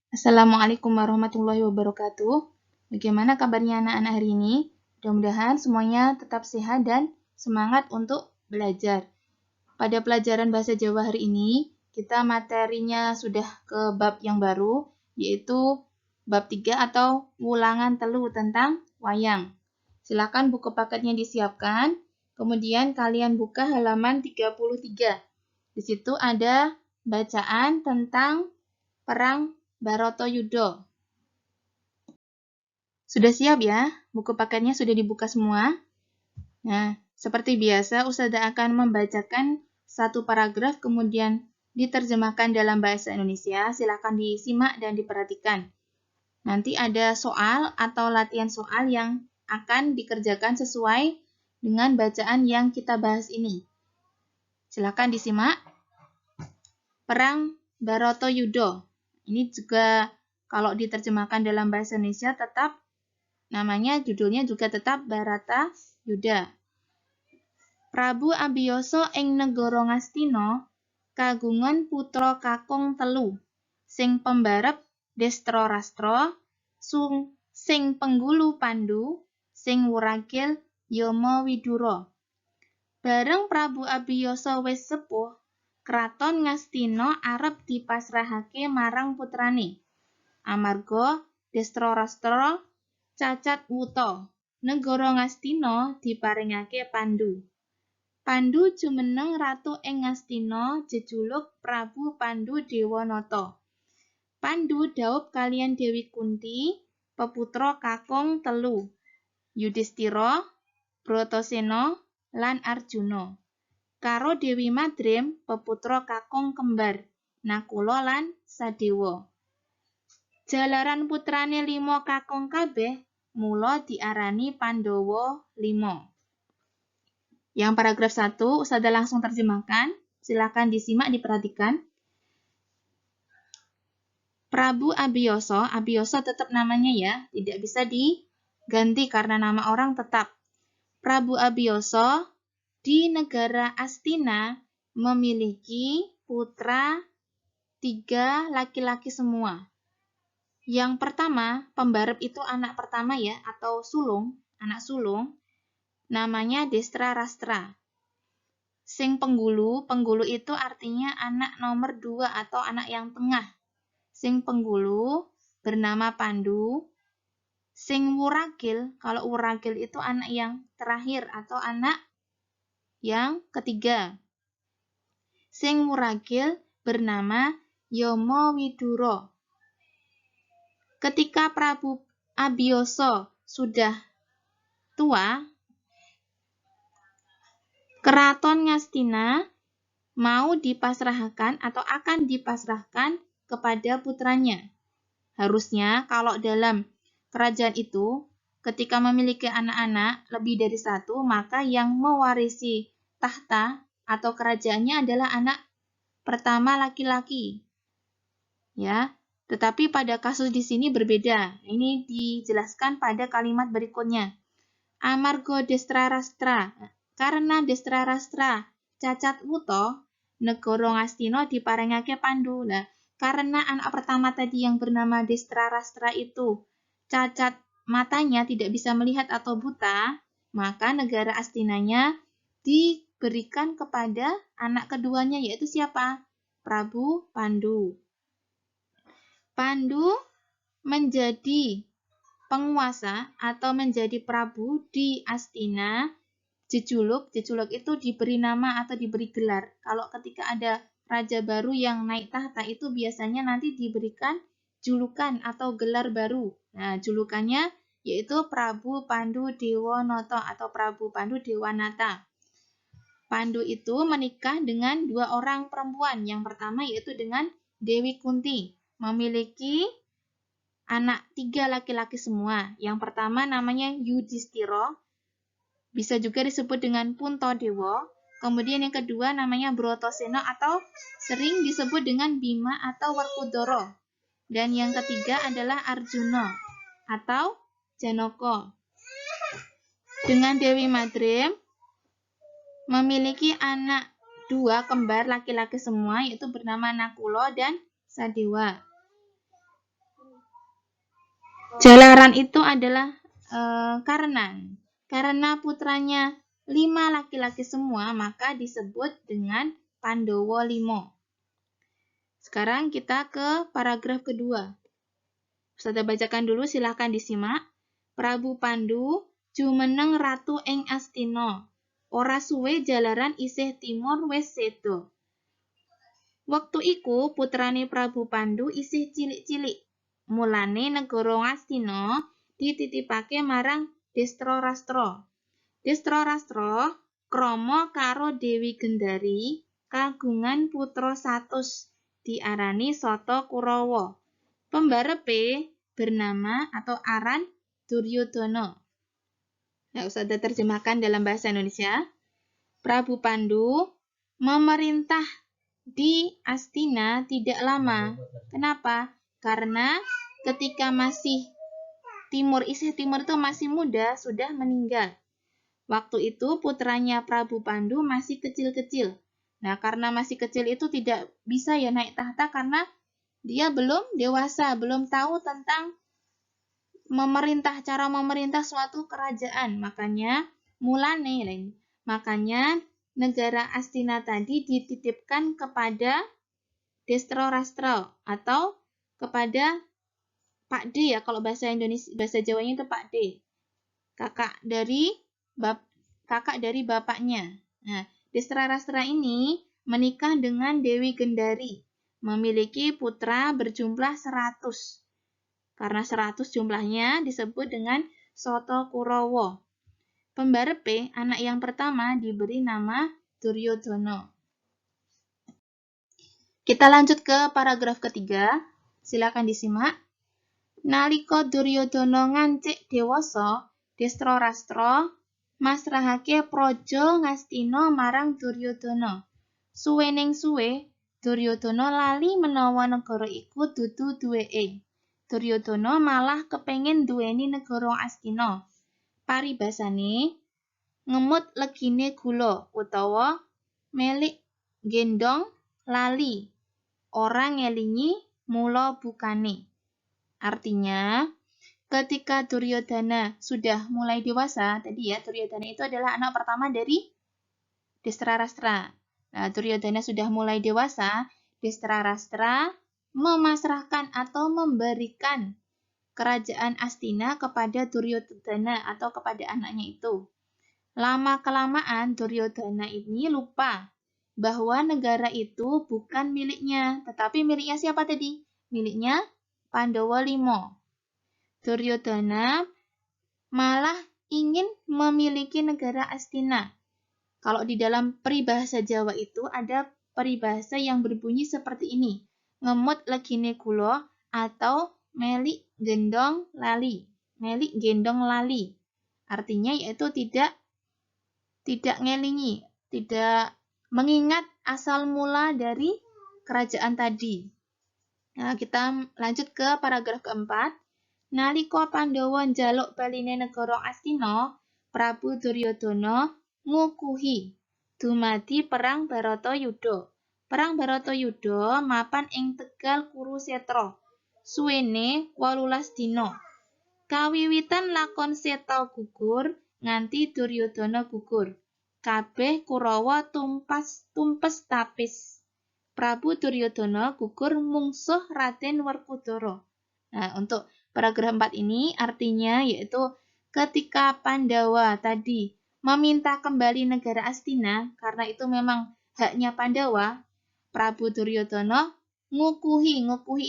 Assalamualaikum warahmatullahi wabarakatuh. Bagaimana kabarnya anak-anak hari ini? Mudah-mudahan semuanya tetap sehat dan semangat untuk belajar. Pada pelajaran Bahasa Jawa hari ini, kita materinya sudah ke bab yang baru, yaitu bab 3 atau ulangan telu tentang wayang. Silakan buku paketnya disiapkan, kemudian kalian buka halaman 33. Di situ ada bacaan tentang Perang Bharatayuddha. Sudah siap ya? Buku paketnya sudah dibuka semua? Nah, seperti biasa, Ustazah akan membacakan satu paragraf kemudian diterjemahkan dalam bahasa Indonesia. Silakan disimak dan diperhatikan. Nanti ada soal atau latihan soal yang akan dikerjakan sesuai dengan bacaan yang kita bahas ini. Silakan disimak. Perang Bharatayuddha. Ini juga kalau diterjemahkan dalam bahasa Indonesia tetap judulnya juga tetap Bharatayuddha. Prabu Abiyasa ing negara Ngastina kagungan putra kakung telu, sing pembarep Destrorastra, sing penggulu Pandu, sing wuragil Yamawidura. Bareng Prabu Abiyasa wis sepuh, kraton Ngastina arep dipasrahake marang putrane. Amarga Destrorastra cacat wuta, negara Ngastina diparingake Pandu. Pandu jumeneng ratu ing Ngastina jejuluk Prabu Pandu Dewanata. Pandu dhaup kaliyan Dewi Kunti, peputra kakung telu, Yudhistira, Bratasena, lan Arjuna. Karo Dewi Madrim, peputra kakung kembar, Nakula lan Sadewa. Jalaran putrane 5 kakung kabeh, mula diarani Pandhawa 5. Yang paragraf 1, Ustazah langsung terjemahkan. Silakan disimak, diperhatikan. Prabu Abiyasa, Abiyasa tetap namanya ya, tidak bisa diganti karena nama orang tetap. Prabu Abiyasa di negara Astina memiliki putra 3 laki-laki semua. Yang pertama, pembarep itu anak pertama ya, atau sulung, anak sulung, namanya Destrarastra. Sing penggulu itu artinya anak nomor 2 atau anak yang tengah. Sing penggulu bernama Pandu. Sing wuragil, kalau wuragil itu anak yang terakhir atau anak yang ketiga. Sing wuragil bernama Yamawidura. Ketika Prabu Abiyasa sudah tua, Keraton Ngastina mau dipasrahkan atau akan dipasrahkan kepada putranya. Harusnya kalau dalam kerajaan itu, ketika memiliki anak-anak lebih dari 1, maka yang mewarisi tahta atau kerajaannya adalah anak pertama laki-laki. Ya, tetapi pada kasus di sini berbeda. Ini dijelaskan pada kalimat berikutnya. Amarga Destrarastra, karena Destrarastra cacat wuta, negara Ngastina diparingake Pandu. Nah, karena anak pertama tadi yang bernama Destrarastra itu cacat matanya, tidak bisa melihat atau buta, maka negara Astinanya diberikan kepada anak keduanya, yaitu siapa? Prabu Pandu. Pandu menjadi penguasa atau menjadi prabu di Astina. Jejuluk itu diberi nama atau diberi gelar. Kalau ketika ada raja baru yang naik tahta itu biasanya nanti diberikan julukan atau gelar baru. Nah, julukannya yaitu Prabu Pandu Dewanata atau Prabu Pandu Dewanata. Pandu itu menikah dengan 2 orang perempuan. Yang pertama yaitu dengan Dewi Kunti. Memiliki anak 3 laki-laki semua. Yang pertama namanya Yudhistira. Bisa juga disebut dengan Puntadewa. Kemudian yang kedua namanya Bratasena atau sering disebut dengan Bima atau Werkudara. Dan yang ketiga adalah Arjuna atau Janaka. Dengan Dewi Madrim memiliki anak 2 kembar laki-laki semua, yaitu bernama Nakula dan Sadewa. Jalaran itu adalah karena putranya 5 laki-laki semua, maka disebut dengan Pandowo 5. Sekarang kita ke paragraf kedua. Saya bacakan dulu, silahkan disimak. Prabu Pandu jumeneng ratu ing Astina. Ora suwe jalaran isih timur wis sedo. Wektu iku putrane Prabu Pandu isih cilik-cilik. Mulane negara Astina dititipake marang Destrorastra. Destrorastra krama karo Dewi Gendari kagungan putra 100 diarani Sata Kurawa. Pembarepe bernama atau aran Duryodana. Nah, usah terjemahkan dalam bahasa Indonesia. Prabu Pandu memerintah di Astina tidak lama. Kenapa? Karena ketika masih isih timur itu masih muda, sudah meninggal. Waktu itu putranya Prabu Pandu masih kecil-kecil. Nah, karena masih kecil itu tidak bisa ya naik tahta karena dia belum dewasa, belum tahu tentang cara memerintah suatu kerajaan. Makanya negara Astina tadi dititipkan kepada Destrorastra atau kepada Pak D ya, kalau bahasa Indonesia, bahasa Jawanya itu Pak D. Kakak dari bapaknya. Nah, Destrorastra ini menikah dengan Dewi Gendari, memiliki putra berjumlah 100. Karena 100 jumlahnya disebut dengan Sata Kurawa. Pembarepe, anak yang pertama diberi nama Duryodana. Kita lanjut ke paragraf ketiga. Silakan disimak. Nalika Duryodana ngancik dewasa, Destrorastra masrahake praja Ngastina marang Duryodana. Suwening suwe, Duryodana lali menawa negara iku dudu duweke. Duryodana malah kepengin duweni negara Astina. Paribasane ngemut legine gula utawa melik gendong lali. Ora ngelingi mula bukane. Artinya, ketika Duryodana sudah mulai dewasa, tadi ya, Duryodana itu adalah anak pertama dari Destrorastra. Nah, Duryodana sudah mulai dewasa, Destrorastra memasrahkan atau memberikan kerajaan Astina kepada Duryodana atau kepada anaknya itu. Lama-kelamaan Duryodana ini lupa bahwa negara itu bukan miliknya, tetapi miliknya siapa tadi? Miliknya Pandowo 5. Duryodana malah ingin memiliki negara Astina. Kalau di dalam peribahasa Jawa itu ada peribahasa yang berbunyi seperti ini. Ngemut legine gula atau melik gendong lali. Melik gendong lali. Artinya yaitu tidak ngelingi, tidak mengingat asal mula dari kerajaan tadi. Nah, kita lanjut ke paragraf keempat. Nalika Pandhawa njaluk baline negara Astina, Prabu Duryodana ngukuhi dumadi perang Baratayuda. Perang Baratayuda mapan ing Tegal Kurusetra. Suwene 18 dina. Kawiwitan lakon Seta gugur nganti Duryodana gugur. Kabeh Kurawa tumpes tapis. Prabu Duryodana gugur mungsuh Raden Werkudara. Nah, untuk paragraf 4 ini artinya yaitu ketika Pandawa tadi meminta kembali negara Astina, karena itu memang haknya Pandawa, Prabu Duryodana ngukuhi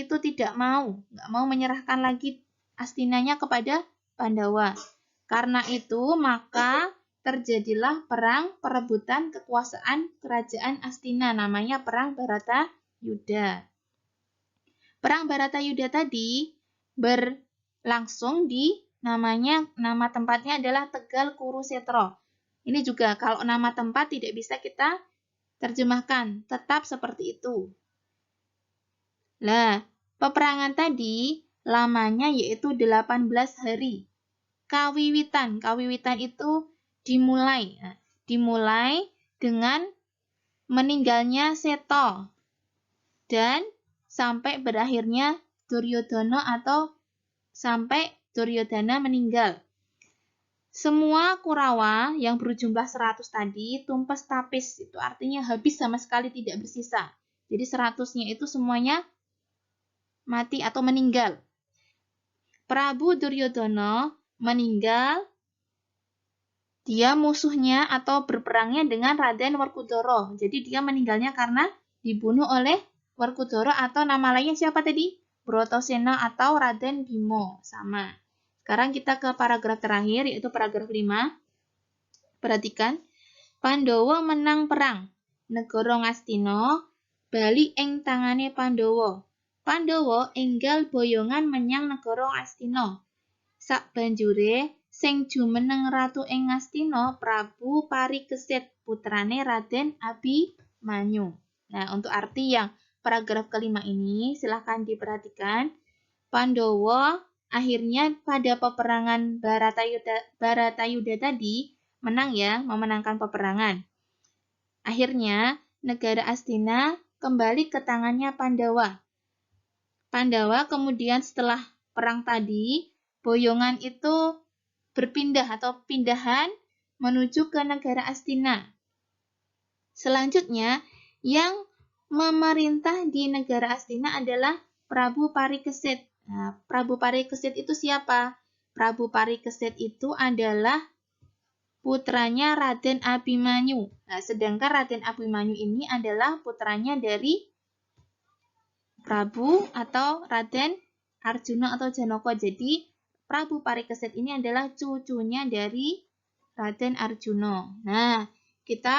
itu nggak mau menyerahkan lagi Astinanya kepada Pandawa. Karena itu maka terjadilah perang perebutan kekuasaan kerajaan Astina, namanya Perang Baratayuda. Perang Baratayuda tadi berlangsung di nama tempatnya adalah Tegal Kurusetra. Ini juga kalau nama tempat tidak bisa kita terjemahkan, tetap seperti itu. Nah, peperangan tadi lamanya yaitu 18 hari. Kawiwitan itu dimulai dengan meninggalnya Seta dan sampai berakhirnya Duryodana atau sampai Duryodhana meninggal. Semua Kurawa yang berjumlah 100 tadi tumpes tapis, itu artinya habis sama sekali tidak bersisa. Jadi 100-nya itu semuanya mati atau meninggal. Prabu Duryodhana meninggal, dia musuhnya atau berperangnya dengan Raden Werkudara. Jadi dia meninggalnya karena dibunuh oleh Werkudara atau nama lainnya siapa tadi? Bratasena atau Raden Bima. Sama. Sekarang kita ke paragraf terakhir, yaitu paragraf 5. Perhatikan. Pandhawa menang perang. Negara Ngastina bali ing tangane Pandhawa. Pandhawa enggal boyongan menyang negara Ngastina. Sakbanjure sing jumeneng ratu ing Ngastina Prabu Parikesit putrane Raden Abimanyu. Nah, untuk arti yang paragraf kelima ini silahkan diperhatikan. Pandhawa akhirnya pada peperangan Baratayuda tadi menang ya, memenangkan peperangan. Akhirnya negara Astina kembali ke tangannya Pandhawa. Pandhawa kemudian setelah perang tadi, boyongan itu berpindah atau pindahan menuju ke negara Astina. Selanjutnya, yang memerintah di negara Astina adalah Prabu Parikesit. Nah, Prabu Parikesit itu siapa? Prabu Parikesit itu adalah putranya Raden Abimanyu. Nah, sedangkan Raden Abimanyu ini adalah putranya dari Prabu atau Raden Arjuna atau Janaka. Jadi, Prabu Parikesit ini adalah cucunya dari Raden Arjuna. Nah, kita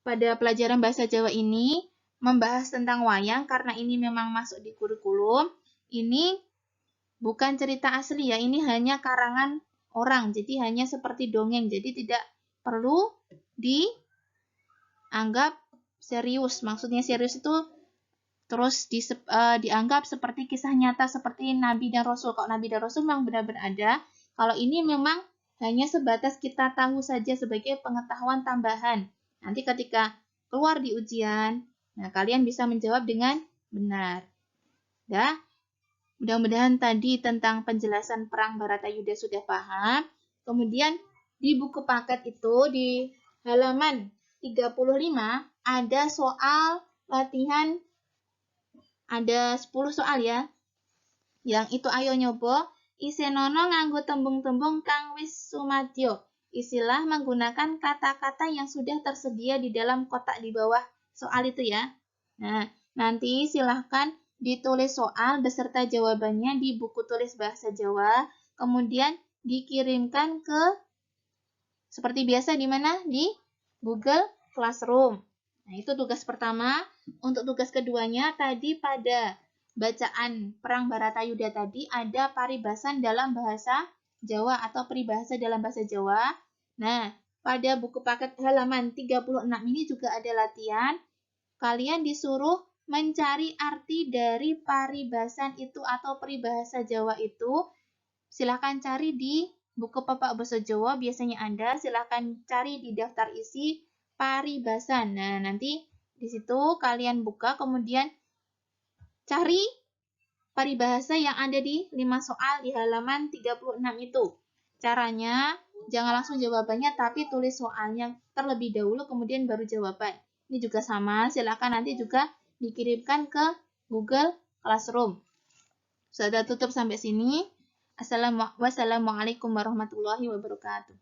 pada pelajaran bahasa Jawa ini membahas tentang wayang karena ini memang masuk di kurikulum. Ini bukan cerita asli ya, ini hanya karangan orang, jadi hanya seperti dongeng, jadi tidak perlu dianggap serius. Maksudnya serius itu terus dianggap seperti kisah nyata seperti Nabi dan Rasul. Kalau Nabi dan Rasul memang benar-benar ada, kalau ini memang hanya sebatas kita tahu saja sebagai pengetahuan tambahan. Nanti ketika keluar di ujian, nah kalian bisa menjawab dengan benar. Dah, mudah-mudahan tadi tentang penjelasan perang Baratayuda sudah paham. Kemudian di buku paket itu di halaman 35 ada soal latihan, ada 10 soal ya. Yang itu ayo nyoba isenono nganggo tembung-tembung kang wis sumadyo. Istilah menggunakan kata-kata yang sudah tersedia di dalam kotak di bawah soal itu ya. Nah, nanti silahkan ditulis soal beserta jawabannya di buku tulis bahasa Jawa, kemudian dikirimkan ke seperti biasa di mana? Di Google Classroom. Nah, itu tugas pertama. Untuk tugas keduanya tadi pada bacaan Perang Baratayuda tadi ada paribasan dalam bahasa Jawa atau peribahasa dalam bahasa Jawa. Nah, pada buku paket halaman 36 ini juga ada latihan. Kalian disuruh mencari arti dari paribasan itu atau peribahasa Jawa itu. Silahkan cari di buku Papak Bahasa Jawa, biasanya ada. Silahkan cari di daftar isi paribasan. Nah, nanti di situ kalian buka, kemudian cari paribahasa yang ada di 5 soal di halaman 36 itu. Caranya, jangan langsung jawabannya, tapi tulis soalnya terlebih dahulu, kemudian baru jawaban. Ini juga sama, silakan nanti juga dikirimkan ke Google Classroom. Sudah tutup sampai sini. Wassalamualaikum warahmatullahi wabarakatuh.